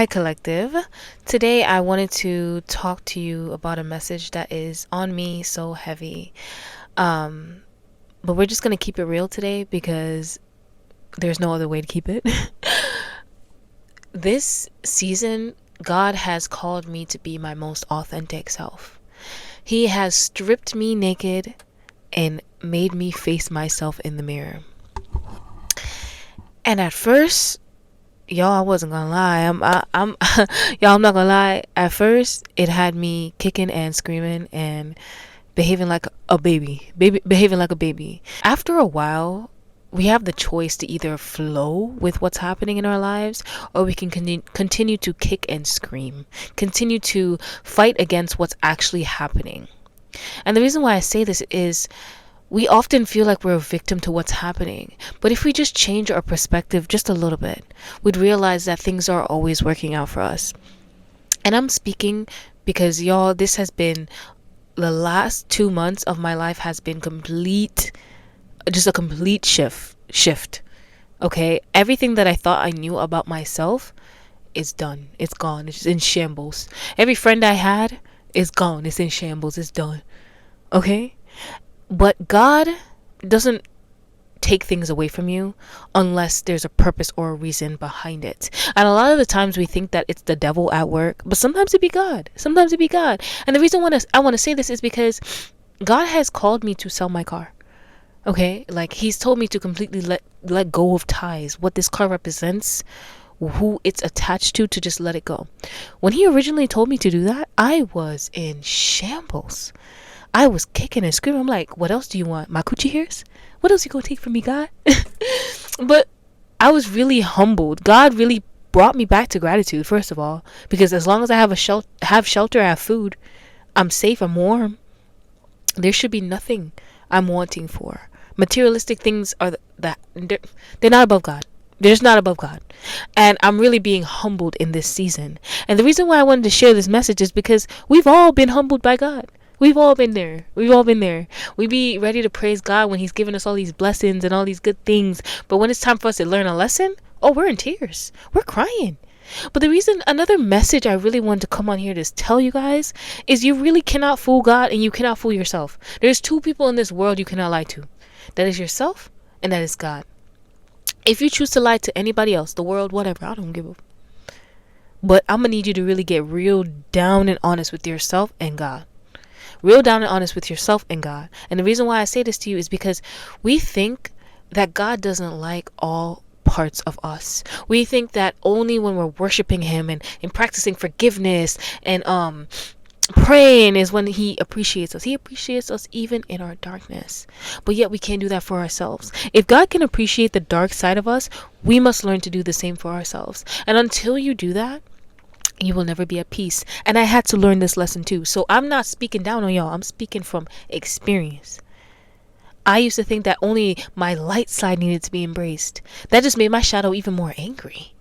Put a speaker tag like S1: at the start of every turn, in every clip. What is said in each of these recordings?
S1: Hi, Collective. Today I wanted to talk to you about a message that is on me so heavy. Um, but we're just going to keep it real today because there's no other way to keep it. This season, God has called me to be my most authentic self. He has stripped me naked and made me face myself in the mirror. And at first, y'all, I wasn't gonna lie. I'm y'all, I'm not gonna lie. At first, it had me kicking and screaming and behaving like a behaving like a baby. After a while, we have the choice to either flow with what's happening in our lives, or we can continue to kick and scream, continue to fight against what's actually happening. And the reason why I say this is we often feel like we're a victim to what's happening. But if we just change our perspective just a little bit, we'd realize that things are always working out for us. And I'm speaking because, y'all, this has been the last 2 months of my life has been just a complete shift. Okay? Everything that I thought I knew about myself is done. It's gone. It's in shambles. Every friend I had is gone. It's in shambles. It's done. Okay? But God doesn't take things away from you unless there's a purpose or a reason behind it. And a lot of the times we think that it's the devil at work, but sometimes it be God. Sometimes it be God. And the reason I want to say this is because God has called me to sell my car. Okay? Like, he's told me to completely let go of ties, what this car represents, who it's attached to just let it go. When he originally told me to do that, I was in shambles. I was kicking and screaming. I'm like, what else do you want? My coochie hairs? What else you gonna take from me, God? But I was really humbled. God really brought me back to gratitude, first of all, because as long as I have have shelter, I have food, I'm safe, I'm warm. There should be nothing I'm wanting for. Materialistic things are they're not above God. They're just not above God. And I'm really being humbled in this season. And the reason why I wanted to share this message is because we've all been humbled by God. We've all been there. We've all been there. We be ready to praise God when he's given us all these blessings and all these good things. But when it's time for us to learn a lesson, oh, we're in tears. We're crying. But another message I really wanted to come on here to tell you guys is you really cannot fool God and you cannot fool yourself. There's two people in this world you cannot lie to. That is yourself and that is God. If you choose to lie to anybody else, the world, whatever, I don't give a. But I'm going to need you to really get real down and honest with yourself and God. Real down and honest with yourself and God. And the reason why I say this to you is because we think that God doesn't like all parts of us. We think that only when we're worshiping him and practicing forgiveness and praying is when he appreciates us. He appreciates us even in our darkness. But yet we can't do that for ourselves. If God can appreciate the dark side of us, we must learn to do the same for ourselves. And until you do that, you will never be at peace. And I had to learn this lesson too. So I'm not speaking down on y'all. I'm speaking from experience. I used to think that only my light side needed to be embraced. That just made my shadow even more angry.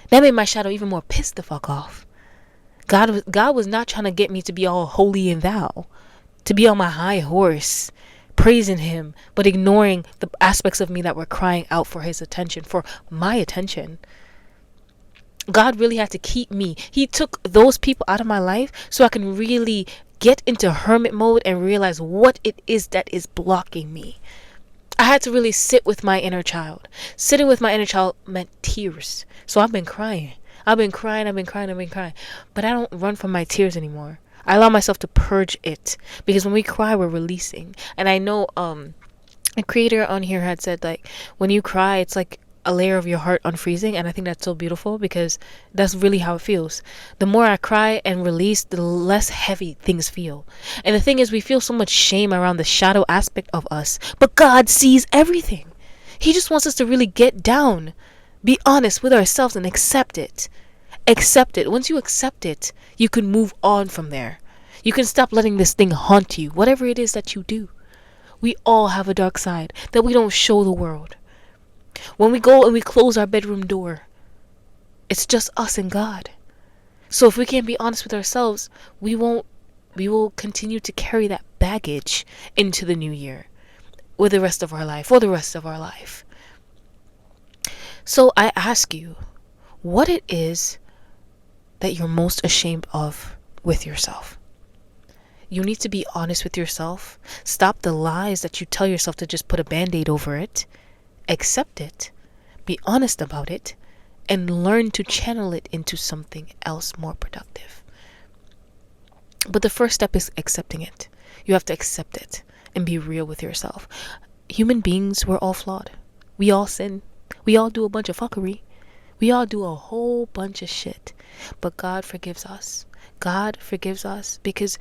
S1: That made my shadow even more pissed the fuck off. God was not trying to get me to be all holy and thou, to be on my high horse, praising him, but ignoring the aspects of me that were crying out for his attention, for my attention. God really had to keep me. He took those people out of my life so I can really get into hermit mode and realize what it is that is blocking me. I had to really sit with my inner child. Sitting with my inner child meant tears. So I've been crying. I've been crying. But I don't run from my tears anymore. I allow myself to purge it. Because when we cry, we're releasing. And I know a creator on here had said, like, when you cry, it's like a layer of your heart unfreezing. And I think that's so beautiful because that's really how it feels. The more I cry and release, the less heavy things feel. And the thing is, we feel so much shame around the shadow aspect of us, but God sees everything. He just wants us to really get down, be honest with ourselves, and accept it. Once you accept it, you can move on from there. You can stop letting this thing haunt you, whatever it is that you do. We all have a dark side that we don't show the world. When we go and we close our bedroom door, it's just us and God. So if we can't be honest with ourselves, we will continue to carry that baggage into the new year with the rest of our life, for the rest of our life. So I ask you, what it is that you're most ashamed of with yourself. You need to be honest with yourself. Stop the lies that you tell yourself to just put a band-aid over it. Accept it. Be honest about it. And learn to channel it into something else more productive. But the first step is accepting it. You have to accept it and be real with yourself. Human beings, we're all flawed. We all sin. We all do a bunch of fuckery. We all do a whole bunch of shit. But God forgives us. God forgives us because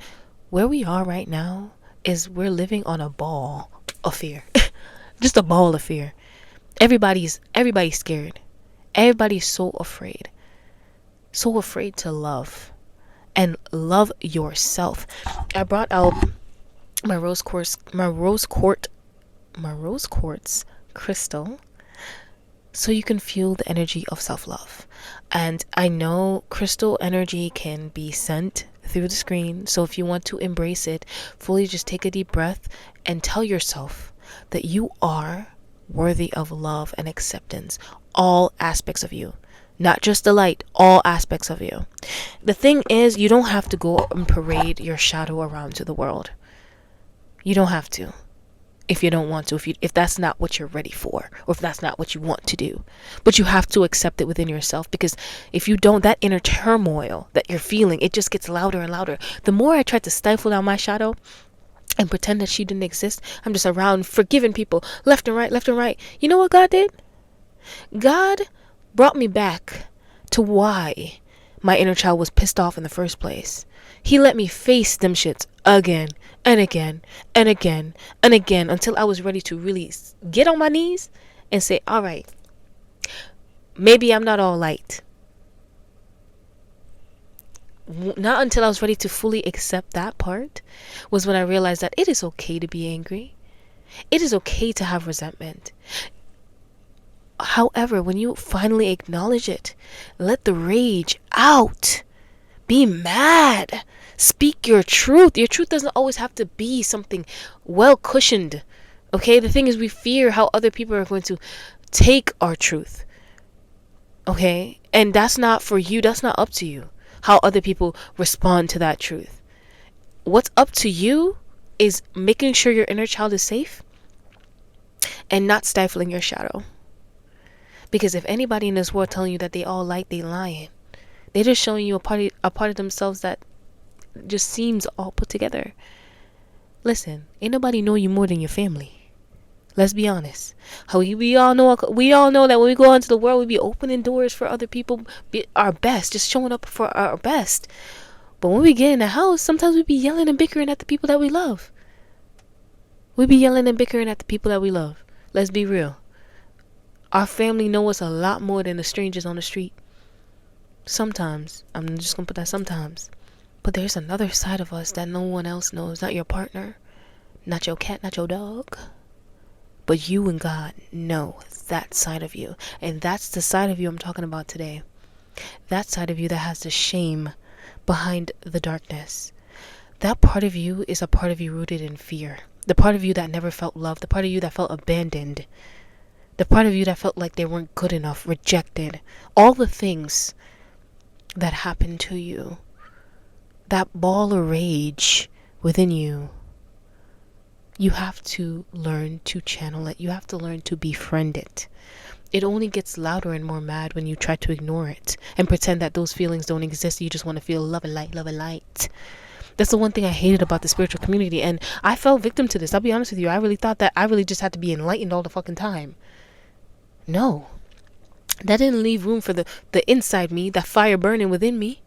S1: where we are right now is we're living on a ball of fear. Just a ball of fear. Everybody's scared. Everybody's so afraid. So afraid to love. And love yourself. I brought out my rose quartz crystal so you can feel the energy of self-love. And I know crystal energy can be sent through the screen, so if you want to embrace it fully, just take a deep breath and tell yourself that you are worthy of love and acceptance, all aspects of you. Not just the light, all aspects of you. The thing is, you don't have to go and parade your shadow around to the world. You don't have to. If you don't want to, if that's not what you're ready for, or if that's not what you want to do. But you have to accept it within yourself, because if you don't, that inner turmoil that you're feeling, it just gets louder and louder. The more I try to stifle down my shadow and pretend that she didn't exist, I'm just around forgiving people left and right, left and right. You know what God did? God brought me back to why my inner child was pissed off in the first place. He let me face them shits again and again and again and again until I was ready to really get on my knees and say, all right, maybe I'm not all light. Not until I was ready to fully accept that part was when I realized that it is okay to be angry. It is okay to have resentment. However, when you finally acknowledge it, let the rage out. Be mad. Speak your truth. Your truth doesn't always have to be something well cushioned. Okay? The thing is, we fear how other people are going to take our truth. Okay? And that's not for you. That's not up to you. How other people respond to that truth. What's up to you is making sure your inner child is safe and not stifling your shadow. Because if anybody in this world telling you that they all light, they lying. They're just showing you a part of themselves that just seems all put together. Listen, ain't nobody know you more than your family. Let's be honest. We all know that when we go out into the world, we be opening doors for other people, be our best, just showing up for our best. But when we get in the house, sometimes we be yelling and bickering at the people that we love. We be yelling and bickering at the people that we love. Let's be real. Our family know us a lot more than the strangers on the street. Sometimes. I'm just going to put that sometimes. But there's another side of us that no one else knows. Not your partner. Not your cat. Not your dog. But you and God know that side of you. And that's the side of you I'm talking about today. That side of you that has the shame behind the darkness. That part of you is a part of you rooted in fear. The part of you that never felt love. The part of you that felt abandoned. The part of you that felt like they weren't good enough, rejected. All the things that happened to you. That ball of rage within you. You have to learn to channel it. You have to learn to befriend it. It only gets louder and more mad when you try to ignore it and pretend that those feelings don't exist. You just want to feel love and light, love and light. That's the one thing I hated about the spiritual community. And I fell victim to this. I'll be honest with you. I really thought that I really just had to be enlightened all the fucking time. No. That didn't leave room for the inside me, that fire burning within me.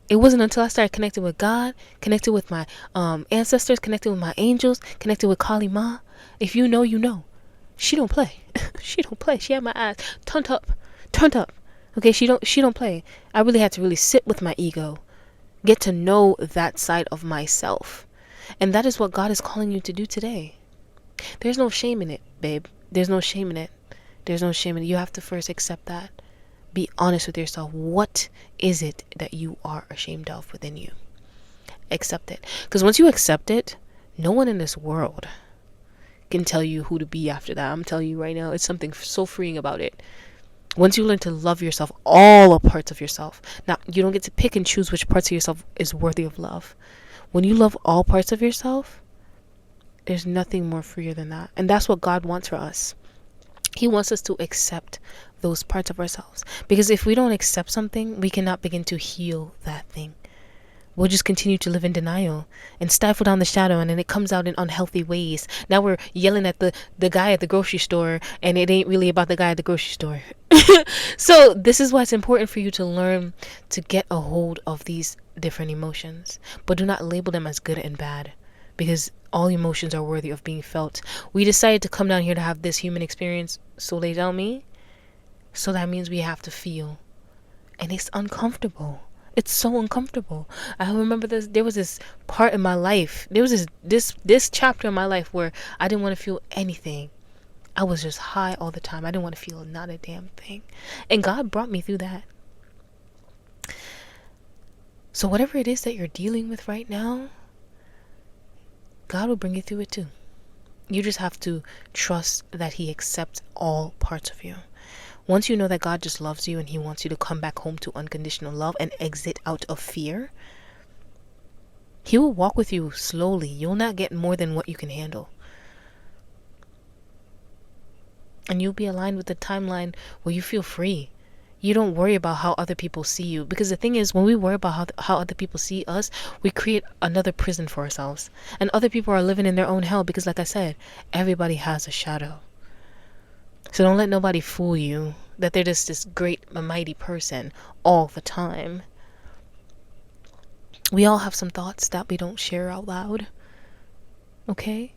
S1: It wasn't until I started connecting with God, connected with my ancestors, connected with my angels, connected with Kali Ma. If you know, you know. She don't play. She don't play. She had my eyes turned up. Okay, she don't play. I really had to really sit with my ego. Get to know that side of myself. And that is what God is calling you to do today. There's no shame in it, babe. There's no shame in it. There's no shame in it. You have to first accept that. Be honest with yourself. What is it that you are ashamed of within you? Accept it. Because once you accept it, no one in this world can tell you who to be after that. I'm telling you right now, it's something so freeing about it. Once you learn to love yourself, all parts of yourself. Now, you don't get to pick and choose which parts of yourself is worthy of love. When you love all parts of yourself, there's nothing more freer than that. And that's what God wants for us. He wants us to accept those parts of ourselves. Because if we don't accept something, we cannot begin to heal that thing. We'll just continue to live in denial and stifle down the shadow, and then it comes out in unhealthy ways. Now we're yelling at the guy at the grocery store, and it ain't really about the guy at the grocery store. So this is why it's important for you to learn to get a hold of these different emotions, but do not label them as good and bad, because all emotions are worthy of being felt. We decided to come down here to have this human experience, so they tell me. So that means we have to feel, and it's uncomfortable. It's so uncomfortable. I remember there was this part in my life. There was this chapter in my life where I didn't want to feel anything. I was just high all the time. I didn't want to feel not a damn thing. And God brought me through that. So whatever it is that you're dealing with right now, God will bring you through it too. You just have to trust that He accepts all parts of you. Once you know that God just loves you and He wants you to come back home to unconditional love and exit out of fear, He will walk with you slowly. You'll not get more than what you can handle. And you'll be aligned with the timeline where you feel free. You don't worry about how other people see you. Because the thing is, when we worry about how other people see us, we create another prison for ourselves. And other people are living in their own hell because, like I said, everybody has a shadow. So don't let nobody fool you that they're just this great, mighty person all the time. We all have some thoughts that we don't share out loud. Okay?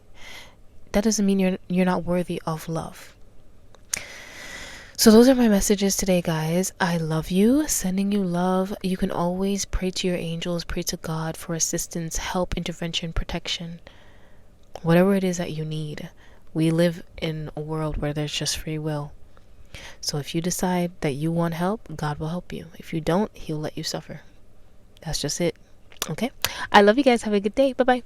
S1: That doesn't mean you're not worthy of love. So those are my messages today, guys. I love you. Sending you love. You can always pray to your angels, pray to God for assistance, help, intervention, protection. Whatever it is that you need. We live in a world where there's just free will. So if you decide that you want help, God will help you. If you don't, He'll let you suffer. That's just it. Okay? I love you guys. Have a good day. Bye-bye.